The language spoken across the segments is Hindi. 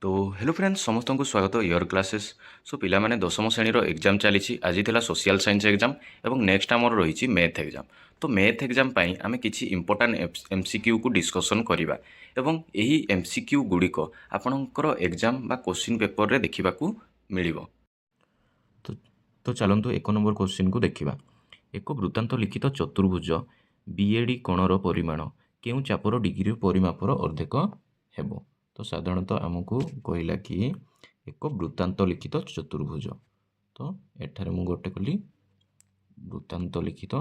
तो हेलो फ्रेंड्स समस्त को स्वागत ईयर क्लासेस सो पिला माने दशम श्रेणी एग्जाम चली आज थिला सोशल साइंस एग्जाम एवं नेक्स्ट आमर रही मैथ एग्जाम। तो मैथ एग्जाम पाई आमे किछि इंपोर्टेंट एमसीक्यू को डिस्कशन करिबा एवं एही एमसीक्यू गुड़िक आपणकर एग्जाम बा क्वेश्चन पेपर रे देखिबाकू मिलिबो। तो चलंतु एक नंबर क्वेश्चन को देखिबा। एक वृत्तांत लिखित चतुर्भुज बीएडी कोणर परिमाण केउ चापर डिग्री परिमापर अर्धेक हेबो। तो साधारणतः आमको कहला कि एक वृत्तांत लिखित चतुर्भुज। तो एठारे मु गोटे कली वृत्तांत लिखित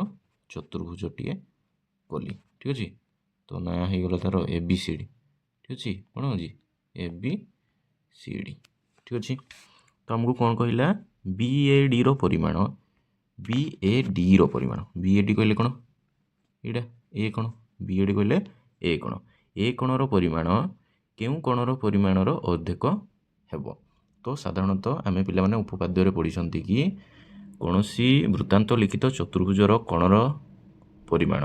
चतुर्भुज टीए कली, ठीक अच्छे। तो ना हो गला तार एबीसीडी, ठीक अच्छे। कौन हो एबीसीडी, ठीक अच्छे। तो आमको कौन कहला बीएडी रो परिमाण, बीएडी रो परिमाण, बीएडी कहले कौन एटा ए कोण, बीएडी कहले ए कोण, ए कोणर परिमाण केउ कोणर परिमाणर अर्धेक हेबो। तो साधारणतः आमे पिला माने उपपाद्य रे पढिसंती कि कोनोसी वृत्तांत लिखित चतुर्भुजर कोणर परिमाण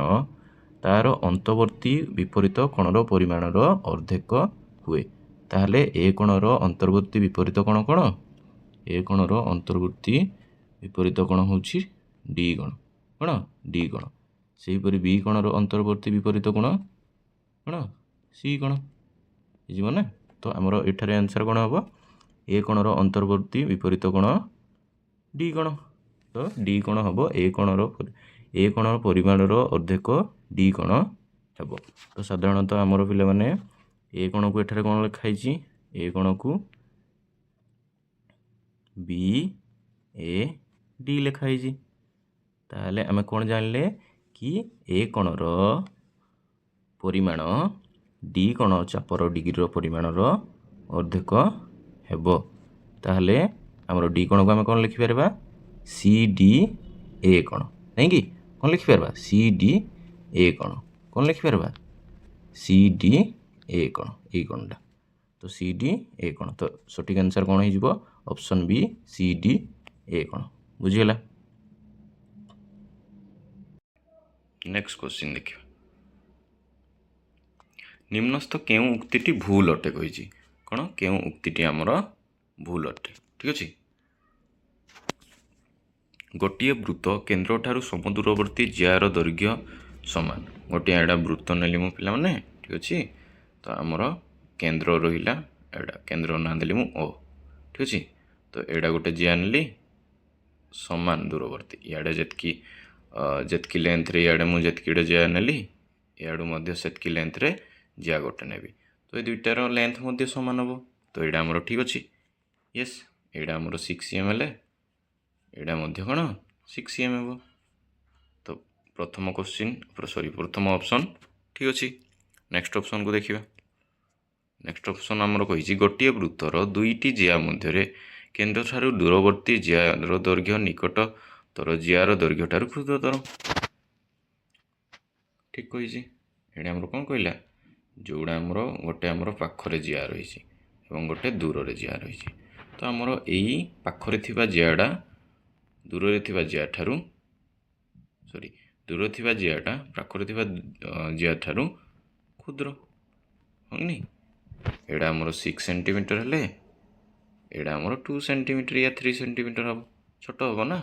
तार अंतर्वर्ती विपरीत कोणर परिमाणर अर्धेक हुए। ताहले ए कोणर अंतर्वर्ती विपरीत कोण कोण, ए कोणर अंतर्वर्ती विपरीत कोण होउछि डी कोण, कोण डी कोण। सेही परि बी कोणर अंतर्वर्ती विपरीत कोण कोण सी कोण बुझिबो ना। तो आमर एठारे आंसर कोण हबो ए कोणर अंतर्वर्ती विपरीत कोण डी कोण। तो डी कोण हबो ए कोणर परिमाणर अर्धेक डी कोण हेबो। तो साधारणतः आमर पिला माने ए कोण को एठारे कोण लिखाई छि, ए कोण को बी ए डी लिखाई छि। ताहले आमे कोण जानले कि ए कोणर परिमाण डी कोण चापर डिग्री परिमाणर अर्धेक हेबो। ताहले आमर डी कोण को आमे कोण लिखि परबा सी डी ए कोण, नहीं कि कोण लिखि परबा सी डी ए कोण, कोण लिखि परबा सी डी ए कोण, ए कोणटा। तो सी डी ए कोण। तो सठिक आंसर कोण हो जिवो option B C D A कोण। बुझिगला। नेक्स्ट क्वेश्चन देखिए। निम्नस्थ केउ उक्तिटी भूल अटे कहिछि, कोन केउ उक्तिटी हमर भूल अटे, ठीक अछि। गोटिए वृत्त केंद्र ठारू समदूरवर्ती ज्यार दैर्घ्य समान। गोटिए एडा वृत्त नेली मु पिला माने, ठीक अछि। तो हमर केंद्र रहिला एडा, केंद्र ना देली मु ओ, ठीक अछि। तो एडा गोटे ज्या नेली समान दूरवर्ती, याडे जेतकी लेंथ रे याडे मु जेतकी ज्या नेली याडू मध्य सेतकी लेंथ रे ज्या गोटे नेबी। तो ये दुईटार लेंथ मध्य समान हम। तो यहाँ आमर ठीक अच्छे, येस यहाँ आमर 6 cm हेले यहाँ मध्य कौन 6 cm हम। तो प्रथम क्वेश्चन प्रथम ऑप्शन ठीक अच्छे। नेक्स्ट ऑप्शन को देखिए। नेक्स्ट ऑप्शन आमर कही गोटे वृत्तर दुईटी ज्या मध्य केंद्र ठारू दूरवर्ती ज्यार दैर्घ्य निकटतर ज्यार दैर्घ्य ठारू क्षुद्रतर, ठीक कही। ये आमर कौन कहला जोड़ा आमर गोटे आमर पाखरे जिया रही एवं गोटे दूर रे जिया रही। तो आमर यही पाखरे थिबा जियाटा दूर रे थिबा जिया ठारू सॉरी दूर थिबा जियाटा पाखरे थिबा जिया ठारू क्षुद्र होनी। एडा आमर 6 सेंटीमीटर हेले एडा आमर 2 सेंटीमीटर या 3 सेंटीमीटर हम छोट हम ना।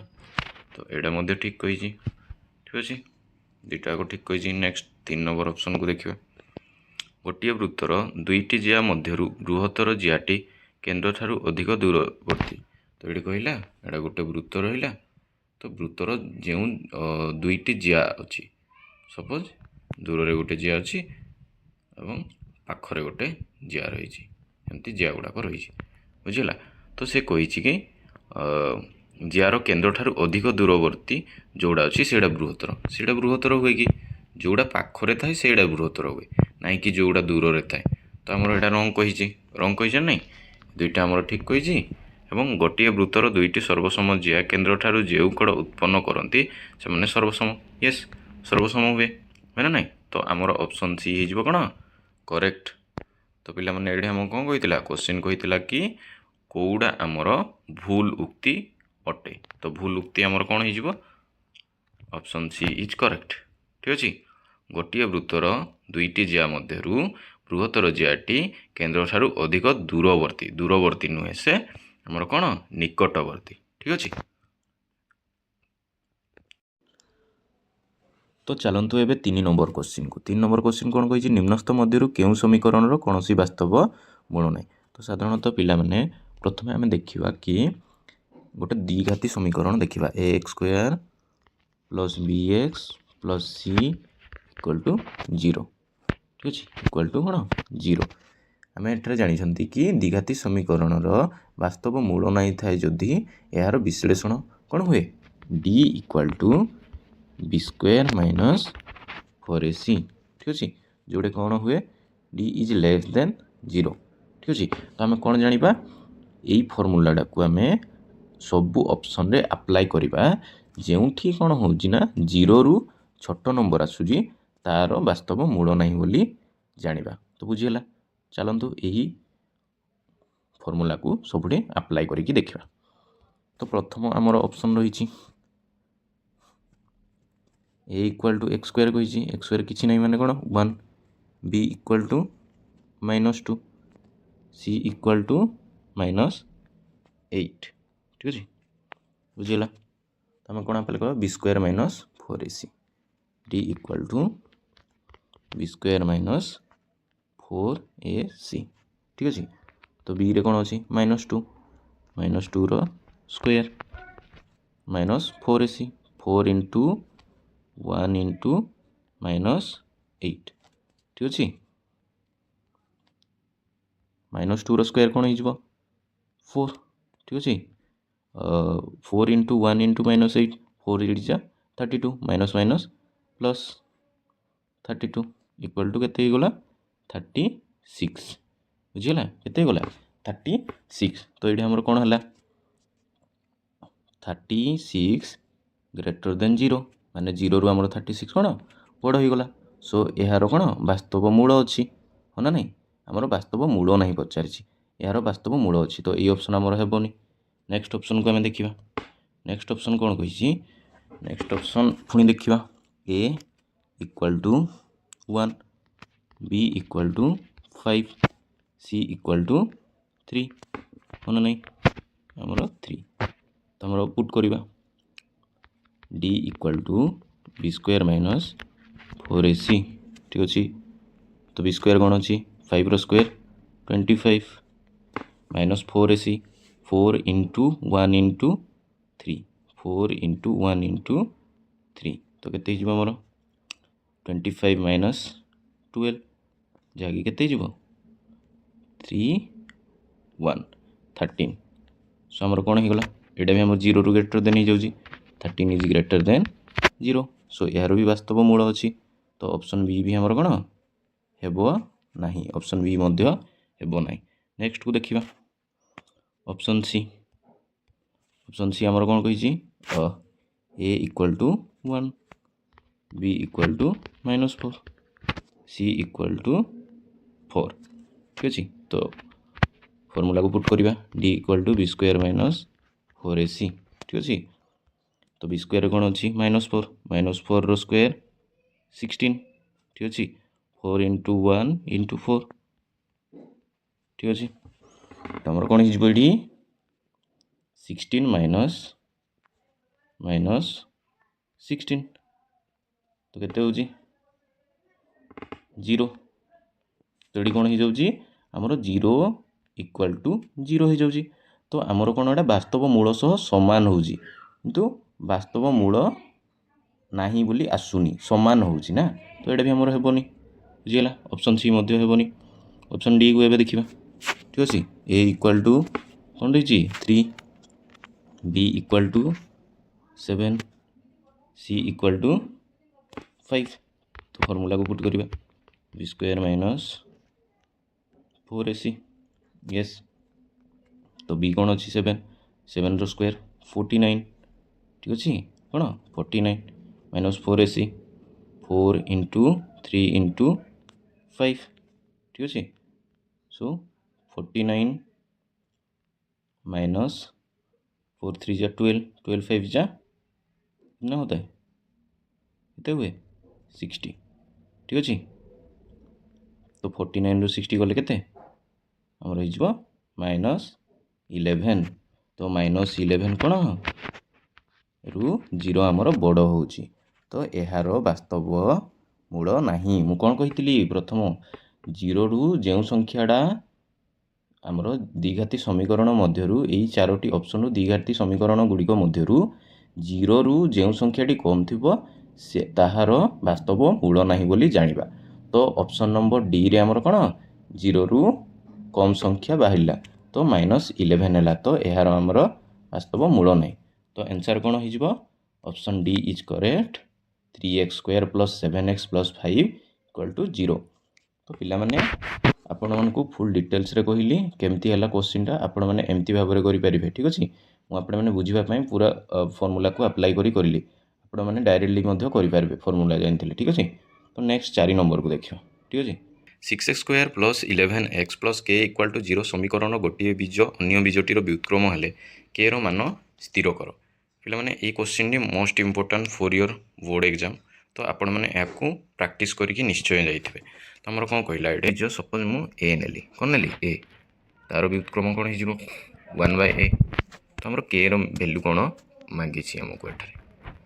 तो एडा मध्य ठीक कही, ठीक अच्छे। दुईटा को ठीक कही। नेक्स्ट 3 नंबर ऑप्शन को देखिए। गोटे वृत्तर दुईटी ज्या मध्यरु बृहत्तर ज्याटी केंद्र ठारू अधिक दूरवर्ती। तो ये कहला एटा गोटे वृत्त रहा। तो वृत्तर जो दुईटी ज्या अच्छी सपोज दूर रे गोटे ज्या अच्छी एवं पाखरे गोटे ज्या रही एमती ज्या गुड़ाक रही बुझेगा। तो से कही कि ज्यार केंद्र ठारू अधिक दूरवर्ती जोड़ा अच्छी से बृहत्तर हुए कि जोड़ा पाखरे थाए से बृहत्तर हुए ना कि जोड़ा दूर रे थाए। तो आमर एटा रंग कही ना दुईटा आमर ठीक कही। एवं गोटे वृत्तर दुईटी सर्वसम ज्या केंद्र ठारू जो कड़ उत्पन्न करती से मैंने सर्वसम, येस सर्वसम हुए है ना नहीं। तो आमर ऑप्शन सी हो कौन करेक्ट। तो पिला माने एडे हम कौन कही क्वेश्चन कही कि कौड़ा आमर भूल उक्ति अटे। तो भूल उक्ति आमर कौन हो ऑप्शन सी इज करेक्ट, ठीक अच्छे। गोटे वृत्तर दुईटी ज्या मध्यरु बृहत्तर जिआटी केन्द्र ठारू अधिक दूरवर्ती दूरवर्ती नुहे से आमर कौन निकटवर्ती ठीक अच्छे। तो चलतु एवं 3 नंबर क्वेश्चन को 3 नंबर क्वेश्चन कौन कही निम्नस्थ मध्य क्यों समीकरण कौन वास्तव मूल ना। तो साधारणतः पिला माने प्रथम आम देखा कि गोटे द्विघाती समीकरण देखा a x square plus b x plus c equal to 0 ठीक अच्छे इक्वल टू कौन 0। आम एठार जानते कि द्विघाती समीकरण वास्तव मूल नहीं थाए जदि यार विश्लेषण कौन हुए D equal to B square minus 4ac ठीक अच्छे जोड़े कौन हुए डी इज लेस देन 0 ठीक अच्छे। तो आम कौन जाना यही फर्मूलाटा को आम सबू ऑप्शन रे अप्लाई करवा जो कौन हो 0 रु छोट नंबर आसूँ तार वास्तव मूल नहीं बोली जानिबा। तो बुझीगला चलतु यही फर्मूला को सबुठे अप्लाई करके देखा। तो प्रथम आमर ऑप्शन रही a equal to x square कही एक्स स्क्वायर किसी नहीं माने कौन 1 b equal to -2 c equal to -8 ठीक अच्छे बुझीगला। तो आम कौन अप्लाई कर b square minus 4ac d equal to B square minus 4ac ठीक अच्छे। तो बी रे कौन अच्छी -2 रो square minus 4ac 4 into 1 into -8 ठीक अच्छे -2 रो स्क्वायर कौन हो 4 ठीक अच्छे 4 इंटू 1 इंटू -8 4 8 जा 32 minus minus plus 32 equal to केते गला 36 बुझीगला केते गला 36। तो ये हमर कौन है 36 ग्रेटर देन 0 माने 0 रु आमर 36 कौन बड़ हो गला। सो यार कौन वास्तव मूल अच्छी हाँ ना नहीं आमर वास्तव मूल नहीं पचार यार वास्तव मूल अच्छी। तो ये ऑप्शन आमर हेबनी। नेक्स्ट ऑप्शन को आम देखा नेक्स्ट ऑप्शन कौन कही नेक्स्ट ऑप्शन पुणी देखा a equal to 1 b equal to 5 c equal to 3 हाँ ना नहीं आमर 3। तो आमर पुट करवा d equal to B square minus 4ac ठीक अच्छे। तो बी स्क्वायर कौन अच्छी 5 रो square 25 minus 4ac 4 into 1 into 3 4 into 1 into 3 तो केते मोर 25 माइनस 12 जहाँकि केते 3 1 13। सो आमर कौन होगा यहाँ भी आम 0 रु ग्रेटर देन हो 13 इज ग्रेटर देन 0। सो यार भी वास्तव मूल अच्छी। तो ऑप्शन बी भी आमर कौन हेबो नहीं ऑप्शन बी मध्य हेबो नहीं। नेक्स्ट को देखिबा ऑप्शन सी आमर कौन कही a equal to 1 b equal to -4 c equal to 4 ठीक अच्छे। तो फॉर्मूला को पुट करवा d equal to B square minus 4ac ठीक अच्छे। तो बी स्क्वायर कौन अच्छी -4 रो स्क्वायर 16 ठीक अच्छे 4 इंटू 1 इंटू 4 ठीक अच्छे। तो आमर कौन हो 16 माइनस 16 तो केते हो 0। तो ये कौन हो आमर 0 इक्वल टू 0 हो जाऊँगी। तो आमर कौन एटा वास्तव मूल सह समान हो किंतु वास्तव मूल नहीं बोली आसुनी समान होउची ना। तो ये भी आमर हेबनी बुझीगला ऑप्शन सी मध्य हेबनी। ऑप्शन डी को एबे देखिबा ठीक अच्छे ए इक्वल टू कौन रही 3 b equal to 7 c equal to 5। तो फॉर्मूला को पुट करवा b square minus 4ac yes. तो बी कौन अच्छी 7 रो स्क्वायर 49 ठीक अच्छे कौन 49 माइनस 4ac 4 इंटू 3 इंटू 5 ठीक अच्छे। सो 49 माइनस 4 3 जा 12 5 जा कितना होता है कितने हुए 60 ठीक अच्छे। तो 49 रु 60 गले केते हमर हो -11 तो -11 कौन रु 0 आमर बड़ होउची तो यार वास्तव मूल नहीं मु कौन कही प्रथम 0 रु जो संख्याटा आमर द्विघाती समीकरण मध्यरु यही 4टी ऑप्शन द्विघाती समीकरण गुड़िक मध्यरु 0 रु जो संख्याटी कम थिबो से ताहार वास्तव मूल नहीं बोली जानिबा तो ऑप्शन नंबर डी रे आमर कौन 0 रु कम संख्या बाहरिला तो -11 है तो यार आमर वास्तव मूल नहीं तो आंसर कौन हो option D is correct 3x² + 7x + 5 = 0 तो पिला माने आपण मानकु फुल डिटेल्स रे कहली केमती हला क्वेश्चनटा आपण माने एमती भाबरे करि परिबे ठीक अछि मु आपण माने बुझिबा पई पूरा फार्मूला को अप्लाई करली आपण माने डायरेक्टली मध्ये करि परिबे फार्मूला जानथिले ठीक अछि तो नेक्स्ट 4 नंबर को देखियो ठीक अछि 6x² + 11x + k = 0 समीकरण गोटे बीज अन्य बीजटीर व्युत्क्रम हेले k रो मान स्थिर कर पिला माने ए क्वेश्चन नी most important for your board exam तो आपण माने याकू प्रैक्टिस करके निश्चय जाइथिबे तो हमर कोन कहला एटे जो सपोज मु ए नेली कोन नेली ए तार व्युत्क्रम कोन हिजिबो 1/a तो हमर k रो वैल्यू कोन मांगी छी हमको एठारे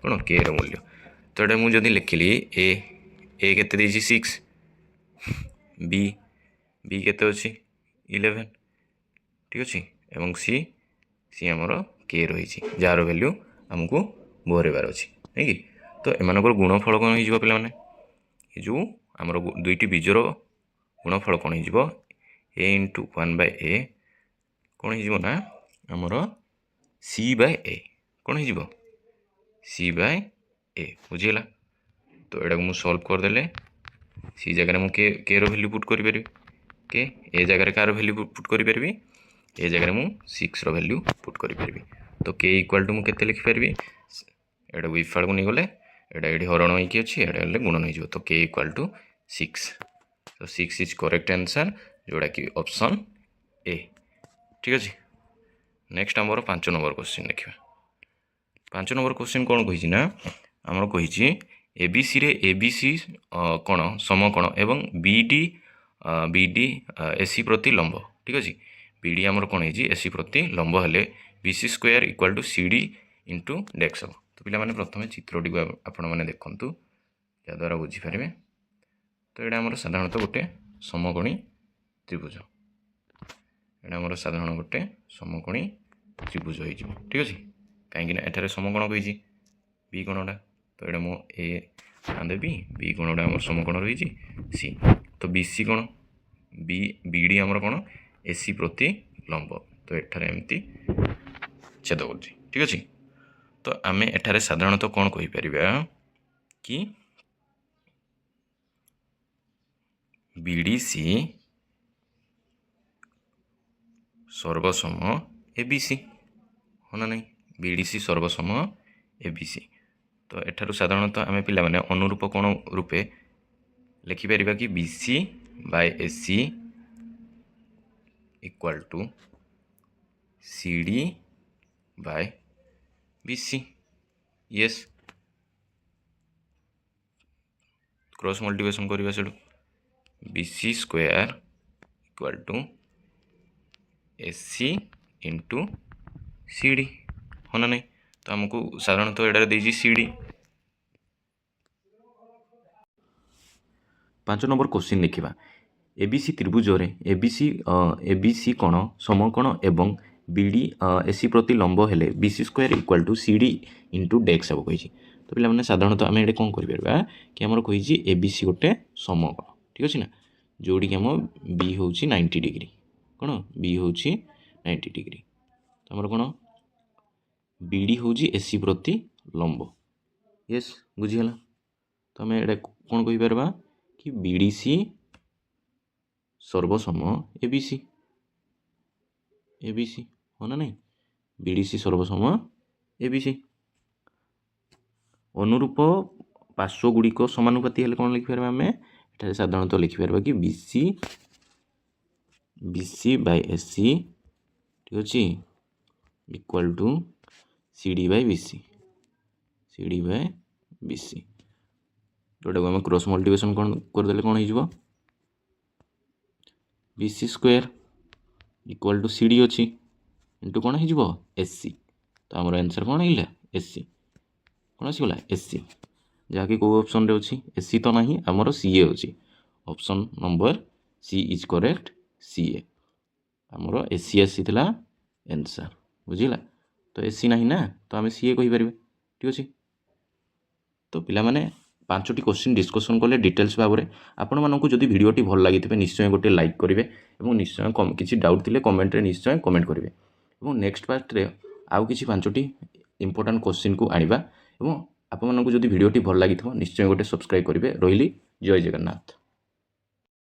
कोन k रो मूल्य तो एटा मु जदी लिखिली a केते देछि 6 b केते अछि 11 ठीक अछि एवं c हमर k रही जार वैल्यू हमको बहरेबार अछि नै कि तो एमानकर गुणफल कोन हिजिबो पिला माने ए जो हमर दुईटी बीजर गुणफल कोन हिजिबो a * 1/a कोन हिजिबो ना हमर c/a कोन हिजिबो c/a बुझिला तो एडा मु सॉल्व कर देले सी जगह मु के रो वैल्यू पुट करि परबी के ए जगह कार वैल्यू पुट करि परबी ए जगह मु 6 रो वैल्यू पुट करि परबी तो k = मु केते लिखि परबी एडा विफल को नि गले एडा एडी हरण होई कि अछि एडा ले गुणन होई जो तो k = 6 तो 6 इज करेक्ट आंसर जोड़ा कि ऑप्शन ए ठीक अछि नेक्स्ट हमर 5 नंबर क्वेश्चन देखिबा 5 नंबर क्वेश्चन कोन कहि छि ना हमर कहि छि एबीसी रे एबीसी कोण समकोण एवं बीडी एसी प्रति लंब ठीक अछि बीडी हमर कोन हे छि एसी प्रति लंब हेले BC² = CD * डेक्स हम तो पिला माने प्रथमे चित्रटी को आपण माने देखंतु या द्वारा बुझी पारिबे तो एडा हमर साधारणतः गोटे समकोणी त्रिभुज एडा हमर साधारण गोटे समकोणी त्रिभुज होई जिवो ठीक अछि काहे कि ना एठारे समकोण कहि छि बी कोणडा तो एडा मो ए देबी बी कोणडा हमर समकोण रही छि सी तो बीसी कोण बीडी हमर कोण एसी प्रति लंब तो एठारे एमती छेद करछि ठीक अछि तो आमे एठारे साधारणतः कोन कहि परिबा कि बीडीसी सर्वसम एबीसी होना नहीं बीडीसी सर्वसम एबीसी तो एठारु साधारणतः आमे पिला माने अनुरूप कोण रूपे लिखि परिबा कि BC by AC equal to CD by BC yes cross multiplication करबा सेडु BC² = AC * CD होना नहीं तो हमको साधारणतः एडारे देजी CD 5 नंबर क्वेश्चन देखिबा एबीसी त्रिभुज रे एबीसी कोण समकोण एवं बीडी एसी प्रति लंब हेले BC² = CD * डेक्स अब कहि तो पिला माने साधारणतः आमे एडे कोन करि परबा कि हमर कहि छि एबीसी गोटे समकोण ठीक अछि ना जोड़ी हम बी हूँ 90 डिग्री कौन बी हूँ 90 डिग्री तो आमर कौन बीडी हूँ एसी प्रति लंब यस बुझीगला तो आम एटा कौन कहीपर कि बीडीसी सर्वसम एबीसी एबीसी हो ना नहीं बीडीसी सर्वसम एबीसी अनुरूप पार्श्व गुड़िक समानुपाती हेल्ले कौन लिखिपर आम एठारे साधारणतः लिखिपर कि बीसी बाय एसी ठीक अच्छे equal to CD by BC जोटा को आम क्रॉस मल्टीप्लिकेशन कौन करदे कौन हो BC square equal to CD अच्छी इंटू कौन हो SC। तो आमर आंसर कौन है SC कौन आसगला SC जहाँकि कौ ऑप्शन रे अच्छी SC तो ना आमर CA अच्छी option number C is correct CA आमर SC आसीला आंसर बुझिला। तो SC ना ना तो आम CA कहीपर ठीक अच्छे। तो पिला माने 5टी क्वेश्चन डिस्कसन कले डिटेल्स भाव में आपण मानक जदि भिडियोटी भल लगी निश्चय गोटे लाइक करेंगे और निश्चय किसी डाउट थे कमेंट रे निश्चय कमेंट करेंगे और नेक्स्ट पार्ट रे आउ किसी 5टी इंपोर्टेंट क्वेश्चन को आनिबा। आपण मानक जदि भिडियोटी भल लगी निश्चय गोटे सब्सक्राइब करेंगे। रही जय जगन्नाथ।